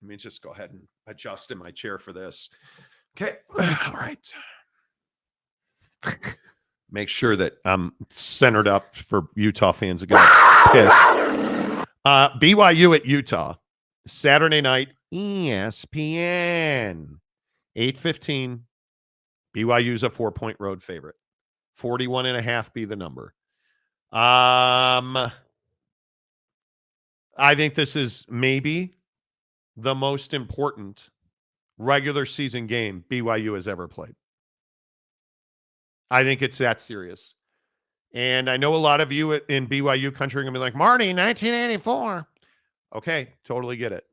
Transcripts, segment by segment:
Let me just go ahead and adjust in my chair for this. Okay. All right. Make sure that I'm centered up for Utah fans that got pissed. BYU at Utah, Saturday night, ESPN, 8:15. BYU's a 4-point road favorite. 41.5 be the number. I think this is maybe the most important regular season game BYU has ever played. I think it's that serious. And I know a lot of you in BYU country are going to be like, Marty, 1984. Okay, totally get it.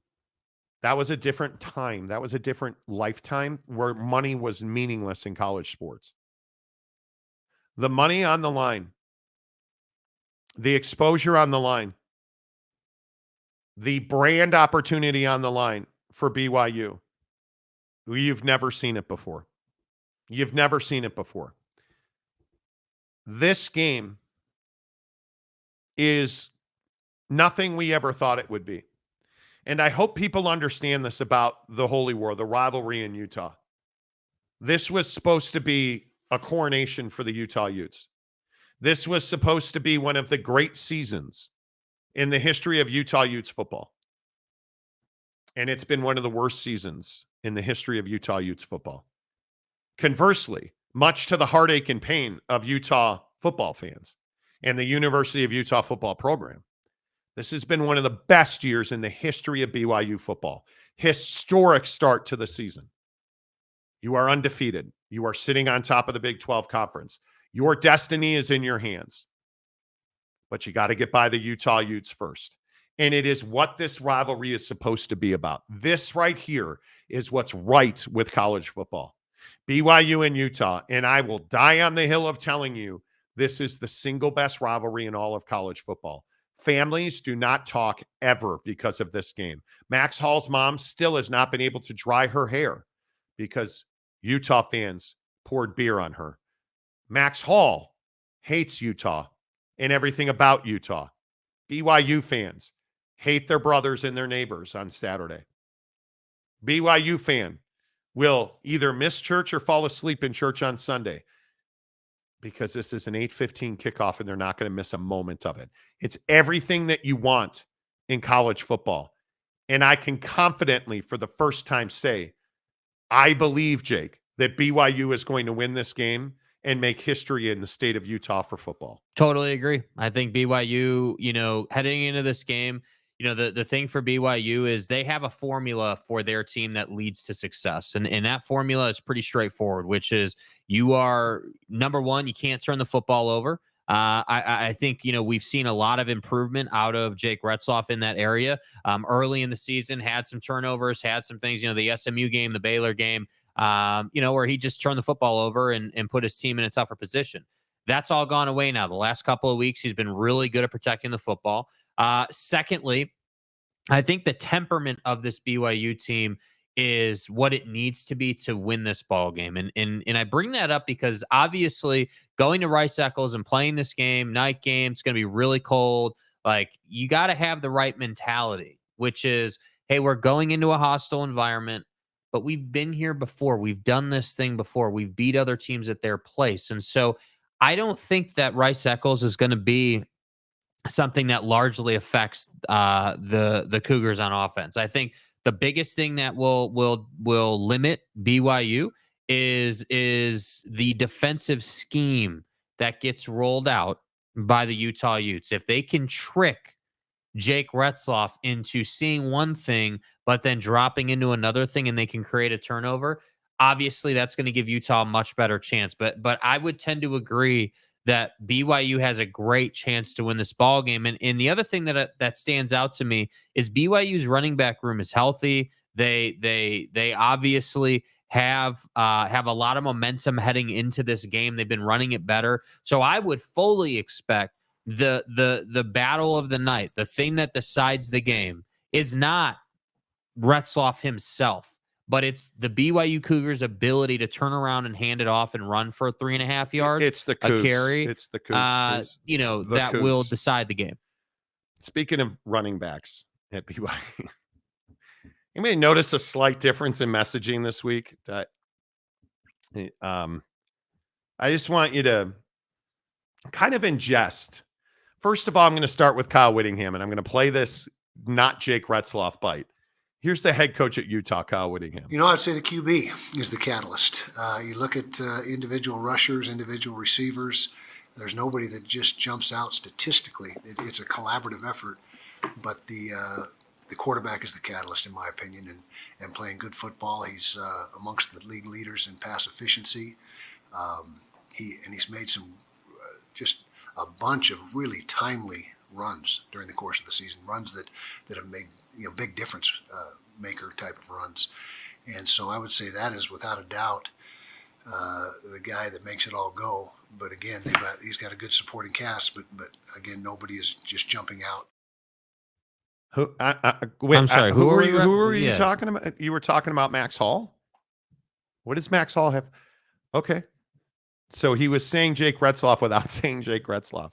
That was a different time. That was a different lifetime where money was meaningless in college sports. The money on the line, the exposure on the line, the brand opportunity on the line for BYU. You've never seen it before. You've never seen it before. This game is nothing we ever thought it would be. And I hope people understand this about the Holy War, the rivalry in Utah. This was supposed to be a coronation for the Utah Utes. This was supposed to be one of the great seasons in the history of Utah Utes football. And it's been one of the worst seasons in the history of Utah Utes football. Conversely, much to the heartache and pain of Utah football fans and the University of Utah football program, this has been one of the best years in the history of BYU football. Historic start to the season. You are undefeated. You are sitting on top of the Big 12 conference. Your destiny is in your hands. But you got to get by the Utah Utes first. And it is what this rivalry is supposed to be about. This right here is what's right with college football. BYU and Utah, and I will die on the hill of telling you, this is the single best rivalry in all of college football. Families do not talk ever because of this game. Max Hall's mom still has not been able to dry her hair because Utah fans poured beer on her. Max Hall hates Utah and everything about Utah. BYU fans hate their brothers and their neighbors on Saturday. BYU fan will either miss church or fall asleep in church on Sunday because this is an 8:15 kickoff and they're not going to miss a moment of it. It's everything that you want in college football. And I can confidently, for the first time, say, I believe, Jake, that BYU is going to win this game and make history in the state of Utah for football. Totally agree. I think BYU, heading into this game, the thing for BYU is they have a formula for their team that leads to success. And that formula is pretty straightforward, which is you are, number one, you can't turn the football over. I think, we've seen a lot of improvement out of Jake Retzloff in that area. Early in the season, had some turnovers, had some things, the SMU game, the Baylor game, where he just turned the football over and put his team in a tougher position. That's all gone away now. The last couple of weeks, he's been really good at protecting the football. Secondly, I think the temperament of this BYU team is what it needs to be to win this ball game. And I bring that up because obviously going to Rice Eccles and playing this game, night game, it's going to be really cold. Like, you got to have the right mentality, which is, hey, we're going into a hostile environment, but we've been here before. We've done this thing before. We've beat other teams at their place. And so I don't think that Rice Eccles is going to be something that largely affects the Cougars on offense. I think the biggest thing that will limit BYU is the defensive scheme that gets rolled out by the Utah Utes. If they can trick Jake Retzloff into seeing one thing, but then dropping into another thing, and they can create a turnover, obviously that's going to give Utah a much better chance. But I would tend to agree that BYU has a great chance to win this ball game. And the other thing that stands out to me is BYU's running back room is healthy. They obviously have a lot of momentum heading into this game. They've been running it better. So I would fully expect the battle of the night, the thing that decides the game, is not Retzloff himself, but it's the BYU Cougars' ability to turn around and hand it off and run for 3.5 yards. It's the Cougs. A carry. It's the Cougs. That Cougs will decide the game. Speaking of running backs at BYU, You may notice a slight difference in messaging this week. I just want you to kind of ingest. First of all, I'm going to start with Kyle Whittingham, and I'm going to play this not Jake Retzloff bite. Here's the head coach at Utah, Kyle Whittingham. I'd say the QB is the catalyst. You look at individual rushers, individual receivers. There's nobody that just jumps out statistically. It's a collaborative effort, but the quarterback is the catalyst, in my opinion, and playing good football. He's amongst the league leaders in pass efficiency. He's made some just a bunch of really timely runs during the course of the season, runs that have made big difference maker type of runs. And so I would say that is without a doubt the guy that makes it all go. But again, he's got a good supporting cast, but again, nobody is just jumping out. Wait, I'm sorry. Who were you talking about? You were talking about Max Hall. What does Max Hall have? Okay, so he was saying Jake Retzloff without saying Jake Retzloff.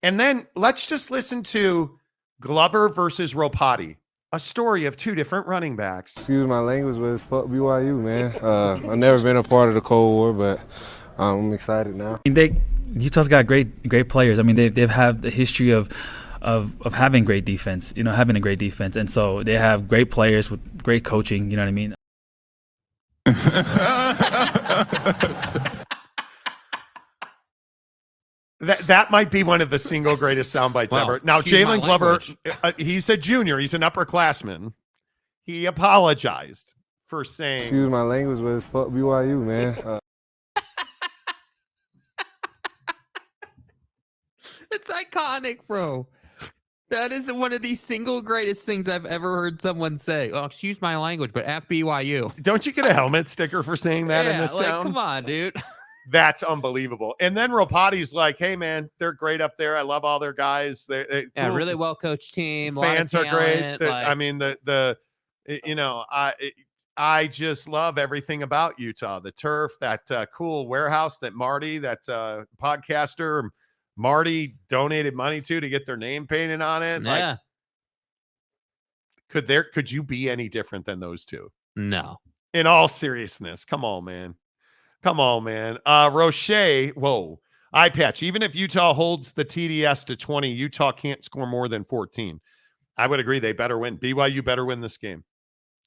And then let's just listen to Glover versus Ropati, a story of two different running backs. Excuse my language, but it's fuck BYU, man. I've never been a part of the Cold War, but I'm excited now. Utah's got great players. I mean, they've had the history of having great defense, having a great defense. And so they have great players with great coaching, you know what I mean? That might be one of the single greatest sound bites ever. Now, Jalen Glover, he's a junior. He's an upperclassman. He apologized for saying... Excuse my language, but it's fuck BYU, man. It's iconic, bro. That is one of the single greatest things I've ever heard someone say. Oh, excuse my language, but F BYU. Don't you get a helmet sticker for saying that in this town? Come on, dude. That's unbelievable. And then Ropati's like, hey, man, they're great up there. I love all their guys. They cool. Really well-coached team. Fans are great. I mean, I just love everything about Utah. The turf, that cool warehouse that Marty, that podcaster, Marty donated money to get their name painted on it. Yeah. Could you be any different than those two? No. In all seriousness. Come on, man. Roche, whoa. Eye patch. Even if Utah holds the TDS to 20, Utah can't score more than 14. I would agree. They better win. BYU better win this game.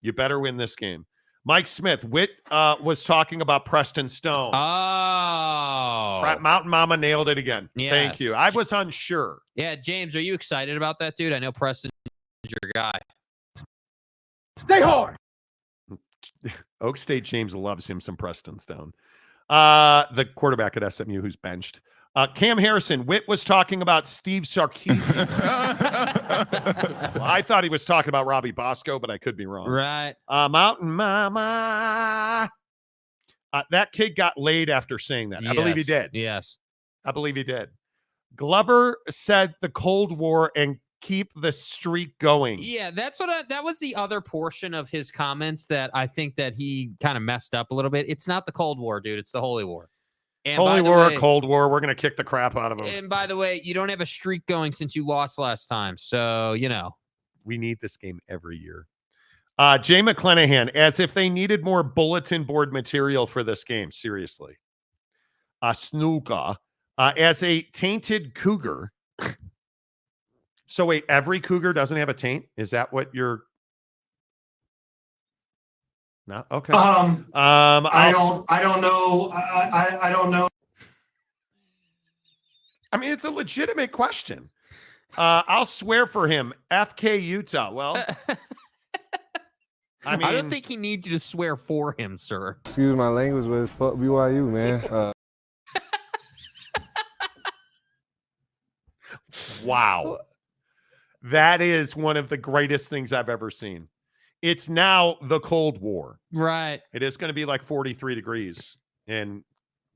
You better win this game. Mike Smith, Witt was talking about Preston Stone. Oh. Mountain Mama nailed it again. Yes. Thank you. I was unsure. Yeah, James, are you excited about that, dude? I know Preston is your guy. Stay hard. Oak State James loves him some Preston Stone. The quarterback at SMU who's benched. Cam Harrison, Witt was talking about Steve Sarkisian. Well, I thought he was talking about Robbie Bosco, but I could be wrong. Right. Mountain Mama. That kid got laid after saying that. I believe he did. Yes. I believe he did. Glover said the Cold War and keep the streak going. Yeah, that was the other portion of his comments that I think that he kind of messed up a little bit. It's not the Cold War, dude. It's the Holy War. And Holy War or Cold War, we're going to kick the crap out of them. And by the way, you don't have a streak going since you lost last time. So, we need this game every year. Jay McClanahan, as if they needed more bulletin board material for this game. Seriously. Snooka, as a tainted cougar. So wait, every cougar doesn't have a taint? Is that what you're... No? Okay. I don't know. I don't know. I mean, it's a legitimate question. I'll swear for him. FK Utah. Well, I mean, I don't think he needs you to swear for him, sir. Excuse my language, but it's fuck BYU, man. Wow. That is one of the greatest things I've ever seen. It's now the Cold War. Right. It is going to be like 43 degrees and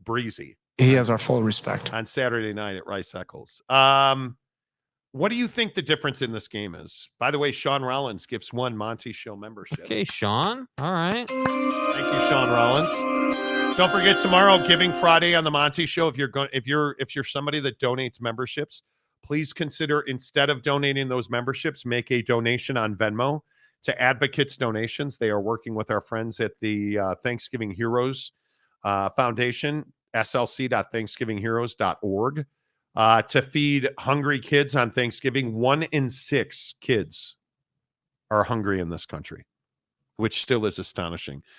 breezy. He has our full respect. On Saturday night at Rice Eccles. What do you think the difference in this game is? By the way, Sean Rollins gives one Monty Show membership. Okay, Sean. All right. Thank you, Sean Rollins. Don't forget tomorrow, Giving Friday on the Monty Show. If you're somebody that donates memberships, please consider, instead of donating those memberships, make a donation on Venmo to advocates donations. They are working with our friends at the Thanksgiving Heroes Foundation, slc.thanksgivingheroes.org, to feed hungry kids on Thanksgiving. 1 in 6 kids are hungry in this country, which still is astonishing.